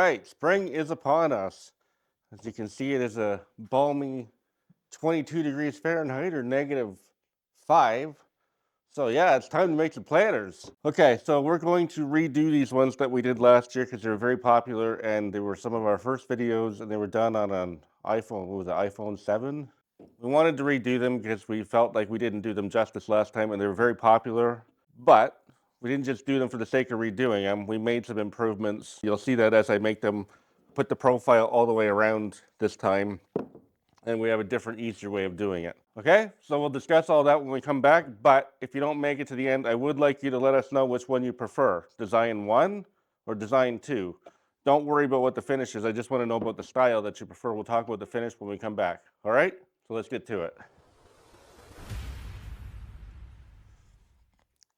right, spring is upon us. As you can see, it is a balmy 22 degrees Fahrenheit or -5. So yeah, it's time to make some planners. Okay, so we're going to redo these ones that we did last year because they were very popular and they were some of our first videos and they were done on an iPhone. What was it, iPhone 7? We wanted to redo them because we felt like we didn't do them justice last time and they were very popular, but we didn't just do them for the sake of redoing them. We made some improvements. You'll see that as I make them, put the profile all the way around this time, and we have a different, easier way of doing it. Okay, so we'll discuss all that when we come back, but if you don't make it to the end, I would like you to let us know which one you prefer, design 1 or design 2. Don't worry about what the finish is. I just want to know about the style that you prefer. We'll talk about the finish when we come back. All right, so let's get to it.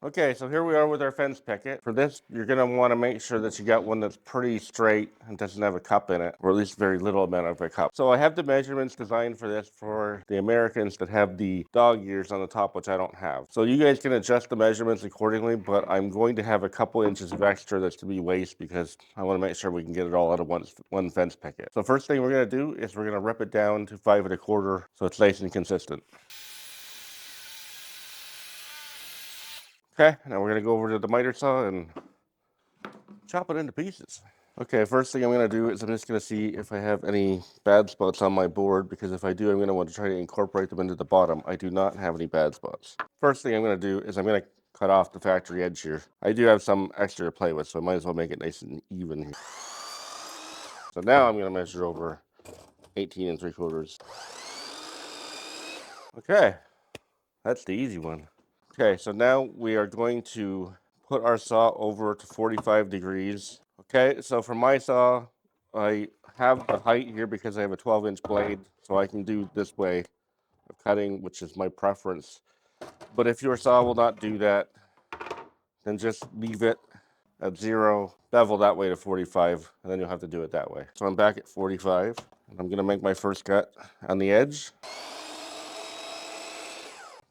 Okay, so here we are with our fence picket. For this, you're gonna wanna make sure that you got one that's pretty straight and doesn't have a cup in it, or at least very little amount of a cup. So I have the measurements designed for this for the Americans that have the dog ears on the top, which I don't have. So you guys can adjust the measurements accordingly, but I'm going to have a couple inches of extra that's to be waste because I wanna make sure we can get it all out of one fence picket. So first thing we're gonna do is we're gonna rip it down to 5 1/4 so it's nice and consistent. Okay, now we're gonna go over to the miter saw and chop it into pieces. Okay, first thing I'm gonna do is I'm just gonna see if I have any bad spots on my board, because if I do, I'm gonna want to try to incorporate them into the bottom. I do not have any bad spots. First thing I'm gonna do is I'm gonna cut off the factory edge here. I do have some extra to play with, so I might as well make it nice and even here. So now I'm gonna measure over 18 3/4. Okay, that's the easy one. Okay, so now we are going to put our saw over to 45 degrees. Okay, so for my saw, I have the height here because I have a 12-inch blade, so I can do this way of cutting, which is my preference. But if your saw will not do that, then just leave it at 0, bevel that way to 45, and then you'll have to do it that way. So I'm back at 45, and I'm gonna make my first cut on the edge.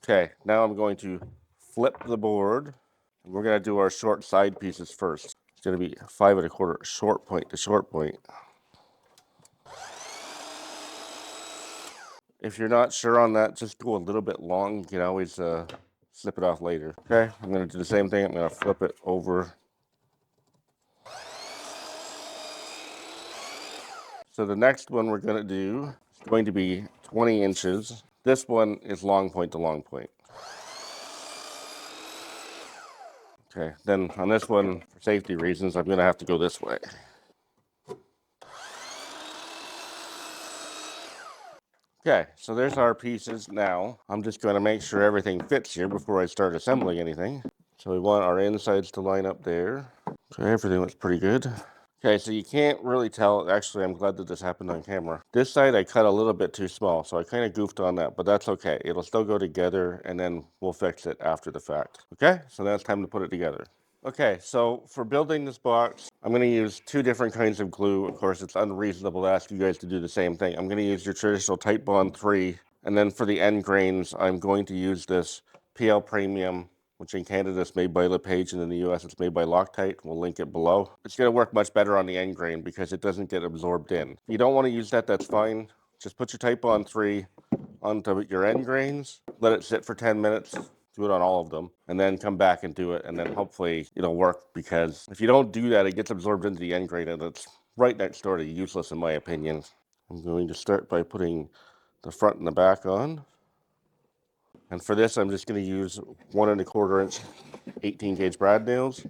Okay, now I'm going to flip the board. We're gonna do our short side pieces first. It's gonna be 5 1/4 short point to short point. If you're not sure on that, just go a little bit long. You can always slip it off later. Okay, I'm gonna do the same thing. I'm gonna flip it over. So the next one we're gonna do is going to be 20 inches. This one is long point to long point. Okay, then on this one, for safety reasons, I'm gonna have to go this way. Okay, so there's our pieces now. I'm just gonna make sure everything fits here before I start assembling anything. So we want our insides to line up there. Okay, everything looks pretty good. Okay, so you can't really tell. Actually, I'm glad that this happened on camera. This side I cut a little bit too small, so I kind of goofed on that, but that's okay. It'll still go together, and then we'll fix it after the fact. Okay, so now it's time to put it together. Okay, so for building this box, I'm going to use 2 different kinds of glue. Of course, it's unreasonable to ask you guys to do the same thing. I'm going to use your traditional Titebond 3, and then for the end grains, I'm going to use this PL Premium, which in Canada is made by LePage, and in the US it's made by Loctite. We'll link it below. It's going to work much better on the end grain because it doesn't get absorbed in. If you don't want to use that, that's fine. Just put your Titebond 3 onto your end grains, let it sit for 10 minutes, do it on all of them, and then come back and do it, and then hopefully it'll work, because if you don't do that, it gets absorbed into the end grain, and it's right next door to useless in my opinion. I'm going to start by putting the front and the back on. And for this, I'm just going to use 1 1/4 inch 18 gauge brad nails.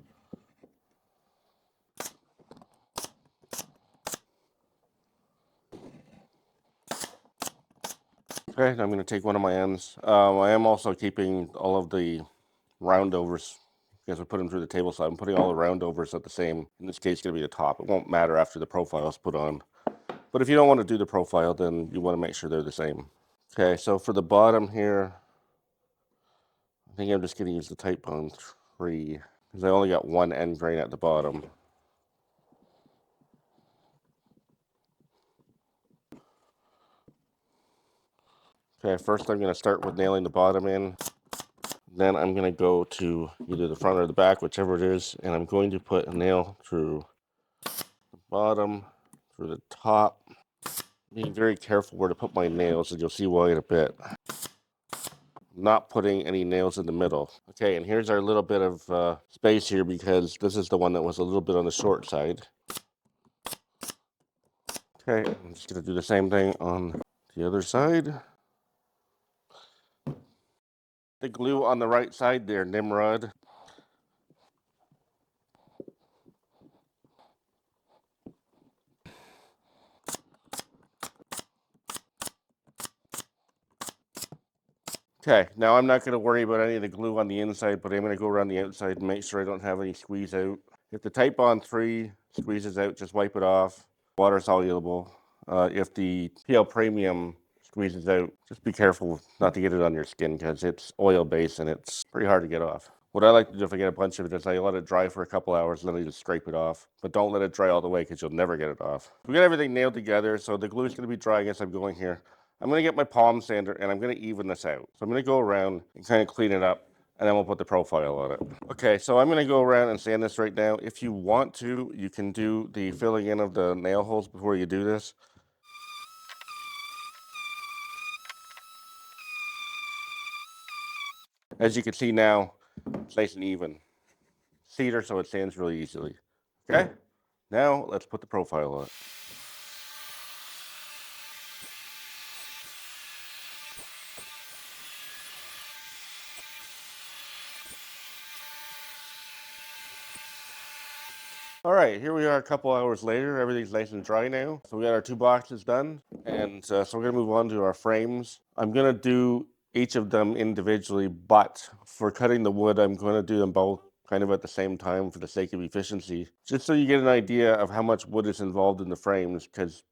Okay, now I'm going to take one of my ends. I am also keeping all of the roundovers, because I put them through the table, so I'm putting all the roundovers at the same. In this case, it's going to be the top. It won't matter after the profile is put on. But if you don't want to do the profile, then you want to make sure they're the same. Okay, so for the bottom here, I think I'm just going to use the Titebond 3, because I only got one end grain at the bottom. Okay, first I'm going to start with nailing the bottom in. Then I'm going to go to either the front or the back, whichever it is, and I'm going to put a nail through the bottom, for the top. Being very careful where to put my nails, and you'll see why in a bit. Not putting any nails in the middle. Okay, and here's our little bit of space here because this is the one that was a little bit on the short side. Okay, I'm just going to do the same thing on the other side. The glue on the right side there, Nimrod. Okay, now I'm not going to worry about any of the glue on the inside, but I'm going to go around the outside and make sure I don't have any squeeze out. If the Type Bond 3 squeezes out, just wipe it off. Water soluble. If the PL Premium squeezes out, just be careful not to get it on your skin because it's oil based and it's pretty hard to get off. What I like to do if I get a bunch of it is I let it dry for a couple hours and then I just scrape it off. But don't let it dry all the way because you'll never get it off. We got everything nailed together, so the glue is going to be drying as I'm going here. I'm going to get my palm sander and I'm going to even this out. So I'm going to go around and kind of clean it up and then we'll put the profile on it. Okay, so I'm going to go around and sand this right now. If you want to, you can do the filling in of the nail holes before you do this. As you can see now, it's nice and even. Cedar, so it sands really easily. Okay, now let's put the profile on it. All right, here we are a couple hours later. Everything's nice and dry now. So we got our 2 boxes done. And so we're gonna move on to our frames. I'm gonna do each of them individually, but for cutting the wood, I'm gonna do them both kind of at the same time for the sake of efficiency. Just so you get an idea of how much wood is involved in the frames, because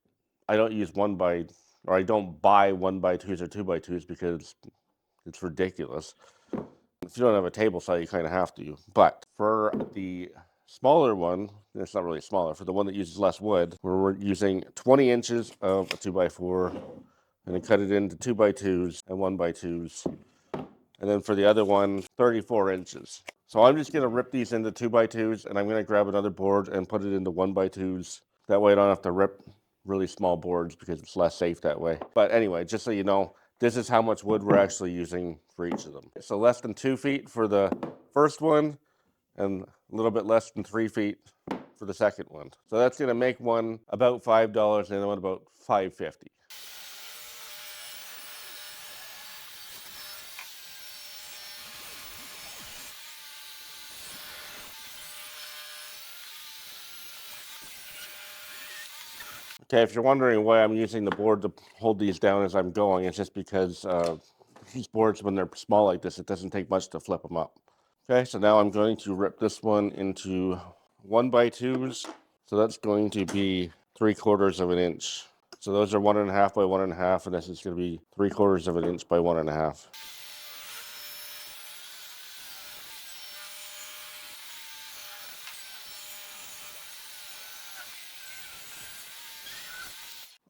I don't use I don't buy 1x2s or 2x2s because it's ridiculous. If you don't have a table saw, you kind of have to. But for the smaller one, it's not really smaller, for the one that uses less wood, we're using 20 inches of a 2x4 and then cut it into 2x2s and 1x2s. And then for the other one, 34 inches. So I'm just going to rip these into 2x2s and I'm going to grab another board and put it into 1x2s. That way I don't have to rip really small boards because it's less safe that way. But anyway, just so you know, this is how much wood we're actually using for each of them. So less than 2 feet for the first one and a little bit less than 3 feet for the second one. So that's going to make one about $5 and the other one about $5.50. Okay, if you're wondering why I'm using the board to hold these down as I'm going, it's just because these boards, when they're small like this, it doesn't take much to flip them up. Okay, so now I'm going to rip this one into 1x2s. So that's going to be 3/4 of an inch. So those are 1.5 by 1.5, and this is going to be 3/4 of an inch by 1.5.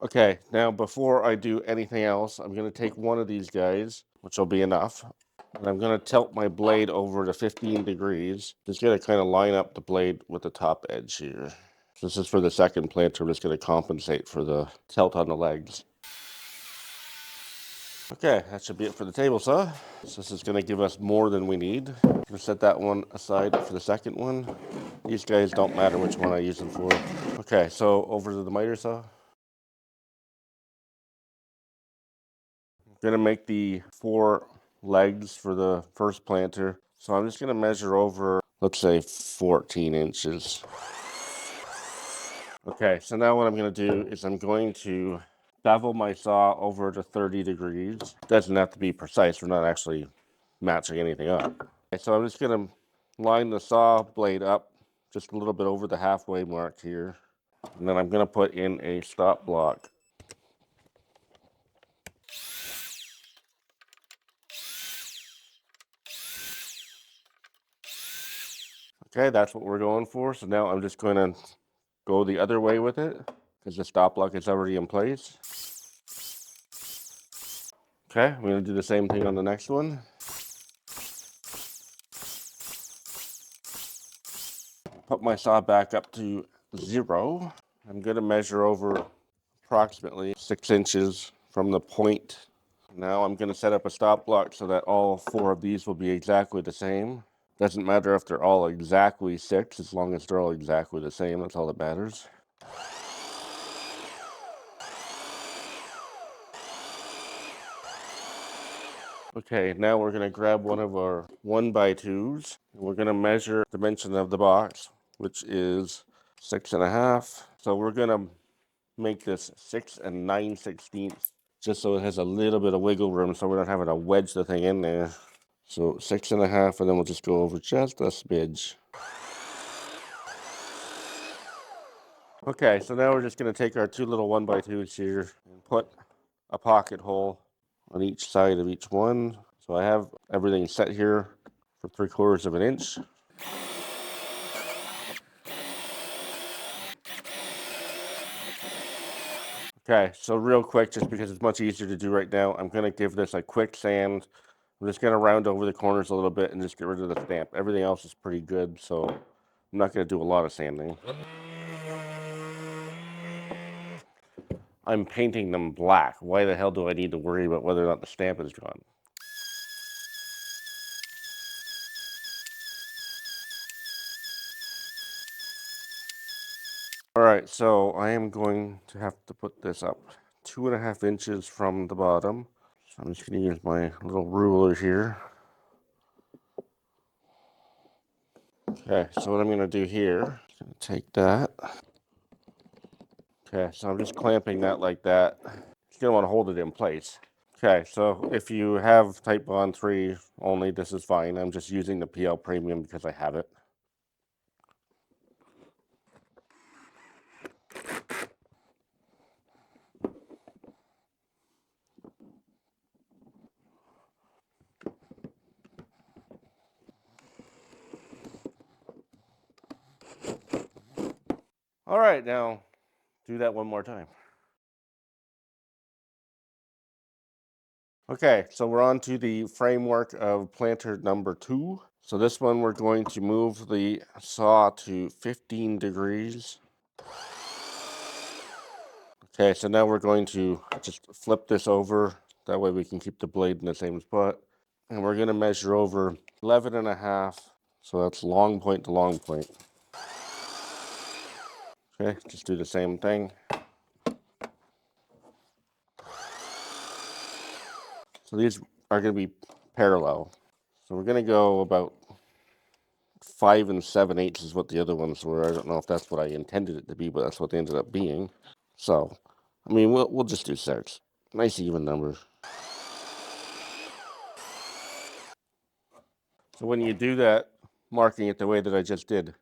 Okay, now before I do anything else, I'm going to take one of these guys, which will be enough, and I'm going to tilt my blade over to 15 degrees. Just going to kind of line up the blade with the top edge here. So this is for the second planter. I'm just going to compensate for the tilt on the legs. Okay, that should be it for the table saw. So this is going to give us more than we need. I'm going to set that one aside for the second one. These guys don't matter which one I use them for. Okay, so over to the miter saw. Going to make the 4 legs for the first planter. So I'm just going to measure over, let's say 14 inches. Okay, so now what I'm going to do is I'm going to bevel my saw over to 30 degrees. Doesn't have to be precise. We're not actually matching anything up. Okay, so I'm just going to line the saw blade up just a little bit over the halfway mark here. And then I'm going to put in a stop block. Okay, that's what we're going for. So now I'm just going to go the other way with it because the stop block is already in place. Okay, I'm going to do the same thing on the next one. Put my saw back up to 0. I'm going to measure over approximately 6 inches from the point. Now I'm going to set up a stop block so that all 4 of these will be exactly the same. Doesn't matter if they're all exactly 6, as long as they're all exactly the same, that's all that matters. Okay, now we're going to grab one of our 1x2s. And we're going to measure the dimension of the box, which is 6.5. So we're going to make this 6 9/16, just so it has a little bit of wiggle room so we're not having to wedge the thing in there. So 6.5, and then we'll just go over just a smidge. Okay, so now we're just going to take our 2 little 1x2s here and put a pocket hole on each side of each one. So I have everything set here for 3/4 of an inch. Okay, so real quick, just because it's much easier to do right now, I'm going to give this a quick sand. I'm just going to round over the corners a little bit and just get rid of the stamp. Everything else is pretty good, so I'm not going to do a lot of sanding. I'm painting them black. Why the hell do I need to worry about whether or not the stamp is gone? All right, so I am going to have to put this up 2.5 inches from the bottom. So I'm just going to use my little ruler here. Okay, so what I'm going to do here, I'm going to take that. Okay, so I'm just clamping that like that. You're going to want to hold it in place. Okay, so if you have Type Bond 3 only, this is fine. I'm just using the PL Premium because I have it. All right, now do that one more time. Okay, so we're on to the framework of planter number 2. So this one we're going to move the saw to 15 degrees. Okay, so now we're going to just flip this over. That way we can keep the blade in the same spot. And we're going to measure over 11.5. So that's long point to long point. Okay, just do the same thing. So these are going to be parallel. So we're going to go about 5 7/8 is what the other ones were. I don't know if that's what I intended it to be, but that's what they ended up being. So, I mean, we'll just do 6. Nice even number. So when you do that, marking it the way that I just did,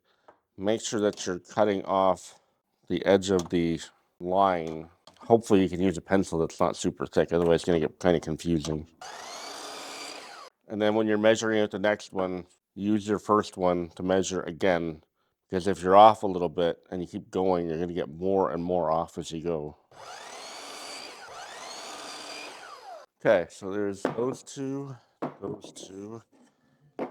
make sure that you're cutting off the edge of the line. Hopefully you can use a pencil that's not super thick, otherwise it's going to get kind of confusing. And then when you're measuring out the next one, use your first one to measure again, because if you're off a little bit and you keep going, you're going to get more and more off as you go. Okay, so there's those two,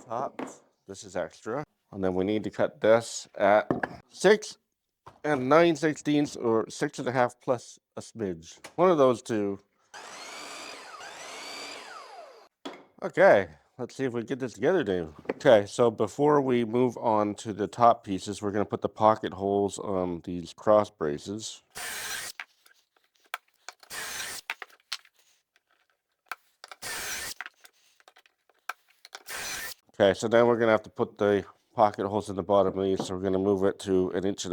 tops. This is extra. And then we need to cut this at 6 9/16 or 6.5 plus a smidge. One of those two. Okay, let's see if we get this together, Dave. Okay, so before we move on to the top pieces, we're going to put the pocket holes on these cross braces. Okay, so then we're going to have to put the pocket holes in the bottom of these, so we're going to move it to 1.5 inches.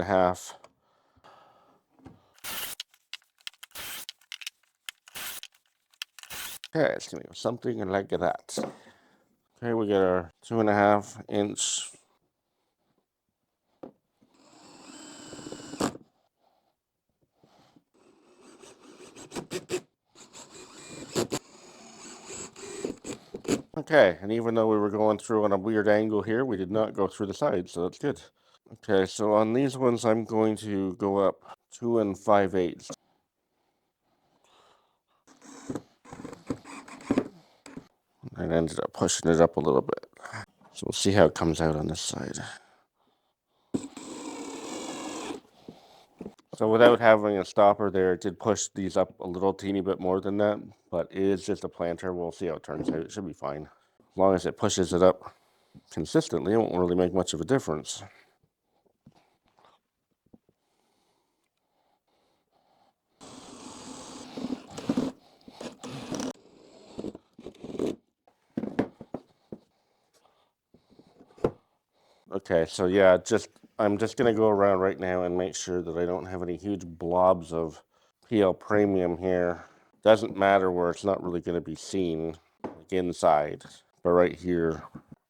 Okay, it's going to go something like that. Okay, we got our 2.5 inch. Okay, and even though we were going through on a weird angle here, we did not go through the sides, so that's good. Okay, so on these ones, I'm going to go up 2 5/8. And ended up pushing it up a little bit. So we'll see how it comes out on this side. So So without having a stopper there, it did push these up a little teeny bit more than that, but it is just a planter. We'll see how it turns out. It should be fine. As long as it pushes it up consistently, it won't really make much of a difference. Okay, so yeah, I'm just gonna go around right now and make sure that I don't have any huge blobs of PL Premium here. Doesn't matter where it's not really gonna be seen, like inside, but right here.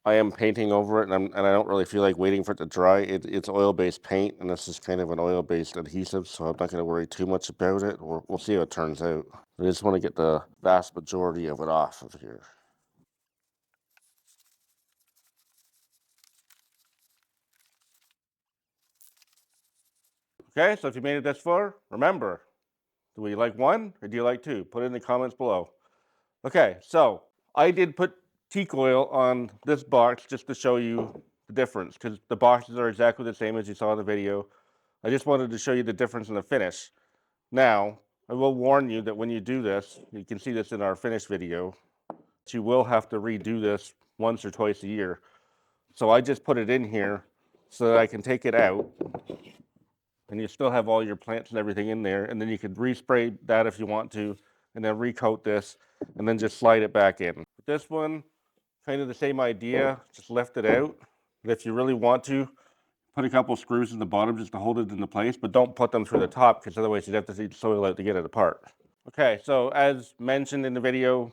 I am painting over it, and I don't really feel like waiting for it to dry. It's oil-based paint, and this is kind of an oil-based adhesive, so I'm not going to worry too much about it. We'll see how it turns out. I just want to get the vast majority of it off of here. Okay, so if you made it this far, remember, do you like one or do you like two? Put it in the comments below. Okay, so I did put teak oil on this box just to show you the difference, because the boxes are exactly the same as you saw in the video. I just wanted to show you the difference in the finish. Now, I will warn you that when you do this, you can see this in our finish video, you will have to redo this once or twice a year. So I just put it in here so that I can take it out, and you still have all your plants and everything in there, and then you could respray that if you want to, and then recoat this, and then just slide it back in. This one, kind of the same idea, just left it out. But if you really want to, put a couple screws in the bottom just to hold it into place, but don't put them through the top, because otherwise you'd have to take the soil out to get it apart. Okay, so as mentioned in the video,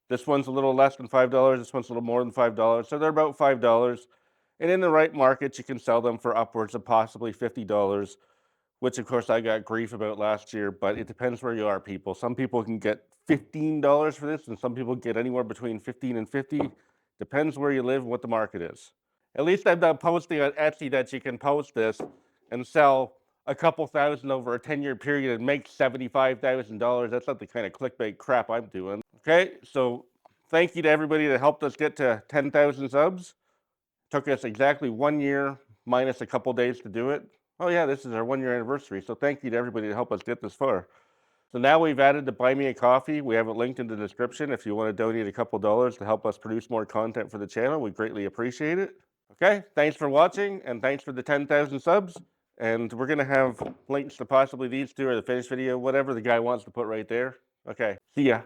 this one's a little less than $5, this one's a little more than $5, so they're about $5. And in the right markets, you can sell them for upwards of possibly $50, which of course I got grief about last year, but it depends where you are, people. Some people can get $15 for this, and some people get anywhere between 15 and 50. Depends where you live and what the market is. At least I'm not posting on Etsy that you can post this and sell a couple thousand over a 10-year period and make $75,000. That's not the kind of clickbait crap I'm doing. Okay, so thank you to everybody that helped us get to 10,000 subs. Took us exactly 1 year minus a couple days to do it. Oh yeah, this is our 1 year anniversary. So thank you to everybody to help us get this far. So now we've added the Buy Me a Coffee. We have it linked in the description. If you want to donate a couple dollars to help us produce more content for the channel, we greatly appreciate it. Okay, thanks for watching, and thanks for the 10,000 subs. And we're going to have links to possibly these two or the finished video, whatever the guy wants to put right there. Okay, see ya.